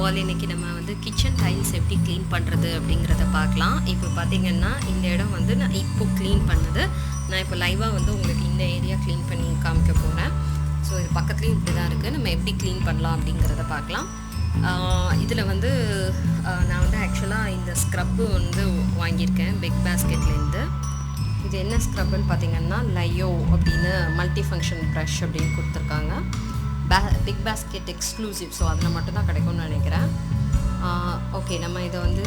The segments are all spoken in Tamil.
ஆல் இன்றைக்கி நம்ம வந்து கிச்சன் டைல்ஸ் எப்படி க்ளீன் பண்ணுறது அப்படிங்கிறத பார்க்கலாம். இப்போ பார்த்திங்கன்னா இந்த இடம் வந்து நான் இப்போ க்ளீன் பண்ணது. நான் இப்போ லைவாக வந்து உங்களுக்கு இந்த ஏரியா க்ளீன் பண்ணி காமிக்க போகிறேன். ஸோ இது பக்கத்துலேயும் இப்படி தான் இருக்குது. நம்ம எப்படி க்ளீன் பண்ணலாம் அப்படிங்கிறத பார்க்கலாம். இதில் வந்து நான் வந்து ஆக்சுவலாக இந்த ஸ்க்ரப்பு வந்து வாங்கியிருக்கேன் பிக் பாஸ்கெட்லேருந்து. இது என்ன ஸ்க்ரப்புன்னு பார்த்திங்கன்னா லயோ அப்படின்னு மல்டி ஃபங்க்ஷன் ப்ரஷ் அப்படின்னு கொடுத்துருக்காங்க. பிக் பாஸ்கெட் எக்ஸ்க்ளூசிவ், ஸோ அதில் மட்டும்தான் கிடைக்கும்னு நினைக்கிறேன். ஓகே, நம்ம இதை வந்து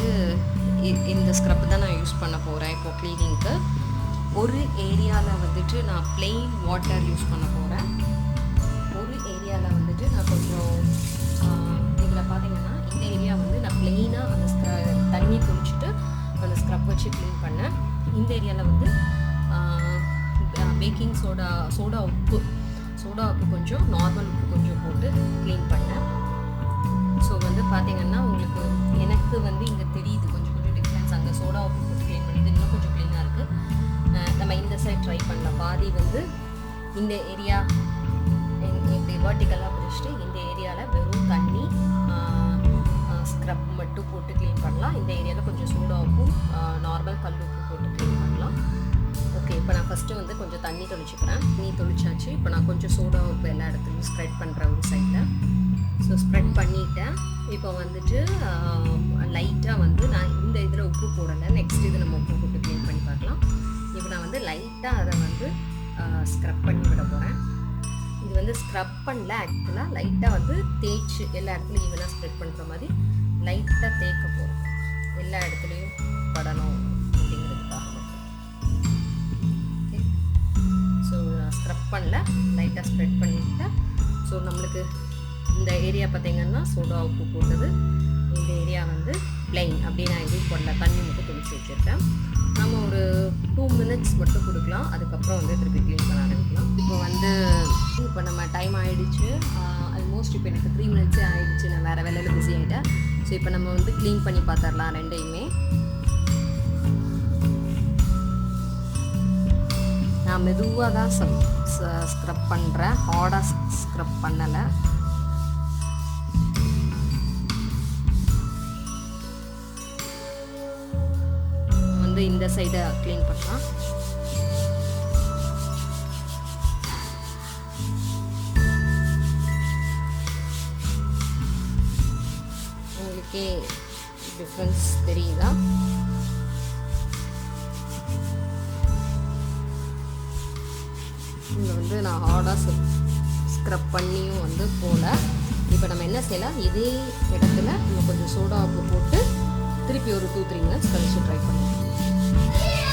இந்த ஸ்க்ரப்பு தான் நான் யூஸ் பண்ண போகிறேன் இப்போது க்ளீனிங்க்கு. ஒரு ஏரியாவில் வந்துட்டு நான் ப்ளெயின் வாட்டர் யூஸ் பண்ண போகிறேன். ஒரு ஏரியாவில் வந்துட்டு நான் கொஞ்சம் இதில் பார்த்திங்கன்னா இந்த ஏரியா வந்து நான் ப்ளெயினாக அந்த தண்ணி தொளிச்சுட்டு அந்த ஸ்க்ரப் வச்சு க்ளீன் பண்ணேன். இந்த ஏரியாவில் வந்து பேக்கிங் சோடா உப்பு கொஞ்சம், நார்மல் உப்பு கொஞ்சம் போட்டு க்ளீன் பண்ணேன். ஸோ வந்து பார்த்திங்கன்னா உங்களுக்கு எனக்கு வந்து இங்கே தெரியுது கொஞ்சம் டிஃப்ரென்ஸ். அங்கே சோடா உப்பு போட்டு க்ளீன் பண்ணிது இன்னும் கொஞ்சம் க்ளீனாக இருக்குது. நம்ம இந்த சைட் ட்ரை பண்ணலாம். பாதி வந்து இந்த ஏரியா இப்படி வெர்டிக்கலாக பிடிச்சிட்டு இந்த ஏரியாவில் வெறும் தண்ணி ஸ்க்ரப் மட்டும் போட்டு க்ளீன் பண்ணலாம். இந்த ஏரியாவில் கொஞ்சம் சோடா உப்பும் நார்மல் கல் உப்பு போட்டு க்ளீன் பண்ணலாம். ஓகே, இப்போ நான் ஃபஸ்ட்டு வந்து கொஞ்சம் தண்ணி தொளிச்சுக்கிறேன். தண்ணி தொளிச்சாச்சு. இப்போ நான் கொஞ்சம் சோடா உப்பு எல்லா இடத்துலையும் ஸ்ப்ரெட் பண்ணுறேன் ஒரு சைடில். ஸோ ஸ்ப்ரெட் பண்ணிவிட்டேன். இப்போ வந்துட்டு லைட்டாக வந்து நான் இந்த இதில் உப்பு போடலை. நெக்ஸ்ட் இது நம்ம உப்பு போட்டு க்ளீன் பண்ணி பார்க்கலாம். இப்போ நான் வந்து லைட்டாக அதை வந்து ஸ்க்ரப் பண்ணி விட போகிறேன். இது வந்து ஸ்க்ரப் பண்ணல, ஆக்சுவலாக லைட்டாக வந்து தேய்ச்சி எல்லா இடத்துலையும் ஈவனாக ஸ்ப்ரெட் பண்ணுற மாதிரி லைட்டாக தேய்க்க போகிறோம். எல்லா இடத்துலையும் படணும் அப்படிங்கிறதுக்காக மட்டும். ஓகே, ஸோ நான் ஸ்க்ரப் பண்ணல, லைட்டாக ஸ்ப்ரெட் பண்ணிவிட்டேன். ஸோ நம்மளுக்கு இந்த ஏரியா பார்த்திங்கன்னா சோடா உப்பு போட்டது. இந்த ஏரியா வந்து ப்ளைன் அப்படியே நான் எதுவும் போடல, தண்ணி மட்டும் தெளித்து வச்சுருக்கேன். நம்ம ஒரு 2 minutes மட்டும் கொடுக்கலாம். அதுக்கப்புறம் வந்து திருப்பி க்ளீன் பண்ண ஆரம்பிக்கலாம். இப்போ நம்ம டைம் ஆகிடுச்சு. ஆல்மோஸ்ட் இப்போ எனக்கு 3 minutes ஆகிடுச்சு. நான் வேறு வேலையில் பிஸி ஆகிட்டேன். ஸோ இப்போ நம்ம வந்து க்ளீன் பண்ணி பார்த்துடலாம் ரெண்டையுமே. நான் மெதுவாக தான் ஸ்க்ரப் பண்ணுறேன், ஹார்டாக ஸ்க்ரப் பண்ணலை. வந்து இந்த சைடை க்ளீன் பண்ணலாம். உங்களுக்கே டிஃப்ரென்ஸ் தெரியுதா? இங்கே வந்து நான் ஹார்டாக ஸ்க்ரப் பண்ணியும் வந்து போல. இப்போ நம்ம என்ன செய்யலாம், இதே இடத்துல நம்ம கொஞ்சம் சோடா உப்பு போட்டு திருப்பி ஒரு 2-3 minutes கழிச்சு ட்ரை பண்ணலாம்.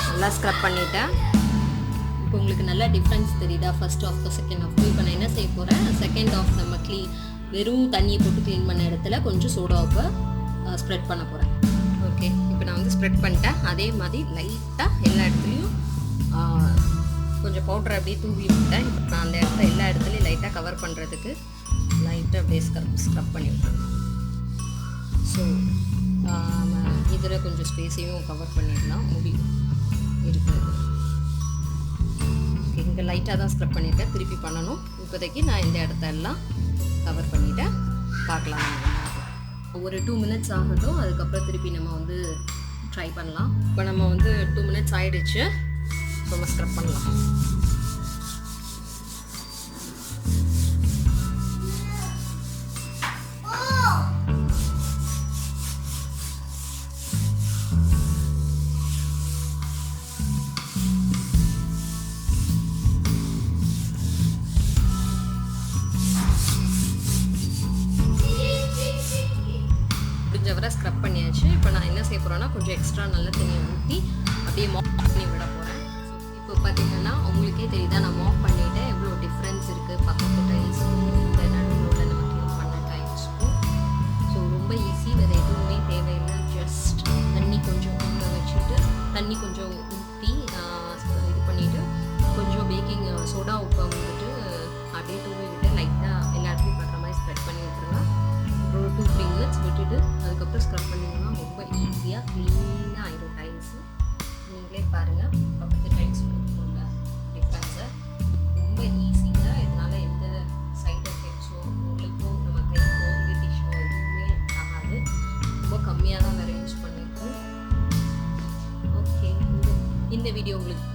நல்லா ஸ்க்ரப் பண்ணிவிட்டேன். இப்போ உங்களுக்கு நல்லா டிஃப்ரென்ஸ் தெரியுதா ஃபர்ஸ்ட் ஆஃப் செகண்ட் ஆஃப்? இப்போ நான் என்ன செய்ய போகிறேன், செகண்ட் ஆஃப் நம்ம வெறும் தண்ணியை போட்டு க்ளீன் பண்ண இடத்துல கொஞ்சம் சோடா உப்பை ஸ்ப்ரெட் பண்ண போகிறேன். ஓகே, இப்போ நான் வந்து ஸ்ப்ரெட் பண்ணிட்டேன். அதே மாதிரி லைட்டாக எல்லா இடத்துலையும் கொஞ்சம் பவுடர் அப்படியே தூவி விட்டேன். இப்போ நான் அந்த இடத்துல எல்லா இடத்துலையும் லைட்டாக கவர் பண்ணுறதுக்கு லைட்டாக அப்படியே ஸ்க்ரப் பண்ணி விட்டேன். ஸோ இதில் கொஞ்சம் ஸ்பேஸையும் கவர் பண்ணிடலாம், முடி இருக்கிறது. ஓகே, இங்கே லைட்டாக தான் ஸ்க்ரப் பண்ணியிருக்கேன், திருப்பி பண்ணணும். இப்போதைக்கு நான் இந்த இடத்தெல்லாம் கவர் பண்ணிவிட்டேன். பார்க்கலாம். ஒரு 2 minutes ஆகட்டும், அதுக்கப்புறம் திருப்பி நம்ம வந்து ட்ரை பண்ணலாம். இப்போ நம்ம வந்து 2 minutes ஆகிடுச்சு. நம்ம ஸ்க்ரப் பண்ணலாம். முடிஞ்சவரை ஸ்க்ரப் பண்ணியாச்சு. இப்போ நான் என்ன செய்ய போகிறேன்னா கொஞ்சம் எக்ஸ்ட்ரா நல்ல தண்ணியை ஊற்றி அப்படியே மாப் பண்ணி விட போகிறேன். இப்போ பார்த்திங்கன்னா உங்களுக்கே தெரியுதா, நான் மாப் பண்ணிவிட்டேன். எவ்வளோ டிஃப்ரென்ஸ் இருக்குது பக்கத்து டைல்ஸும் இந்த நடுவில் நம்ம க்ளீன் பண்ண டைல்ஸுக்கும். ஸோ ரொம்ப ஈஸி, வேறு எதுவுமே தேவையில்லை. ஜஸ்ட் தண்ணி கொஞ்சம் ஊற வச்சுட்டு தண்ணி கொஞ்சம் ஊற்றி இது பண்ணிவிட்டு கொஞ்சம் பேக்கிங் சோடா உப்பை வந்துட்டு அப்படியே தூவி விட்டு லைட்டாக எல்லா இடத்துலையும் படுற மாதிரி ஸ்ப்ரெட் பண்ணி விட்டுருங்க. ஒரு 2-3 minutes விட்டுட்டு அதுக்கப்புறம் ஸ்க்ரப் பண்ணிங்கன்னா ரொம்ப ஈஸியாக க்ளீனாக ஆகிடும் டைல்ஸு. நீங்களே பாருங்கள் பக்கத்து டைல்ஸ் உள்ள டிஃப்ரென்ஸை. ரொம்ப ஈஸிங்க. இதனால் எந்த சைடு எஃபெக்ட்ஸோ உங்களுக்கும் நம்ம கைக்கோ இரிட்டேஷனோ எதுவுமே ஆகாது. கம்மியாக தான் வேறு யூஸ் பண்ணியிருக்கோம். ஓகே, இந்த வீடியோ உங்களுக்கு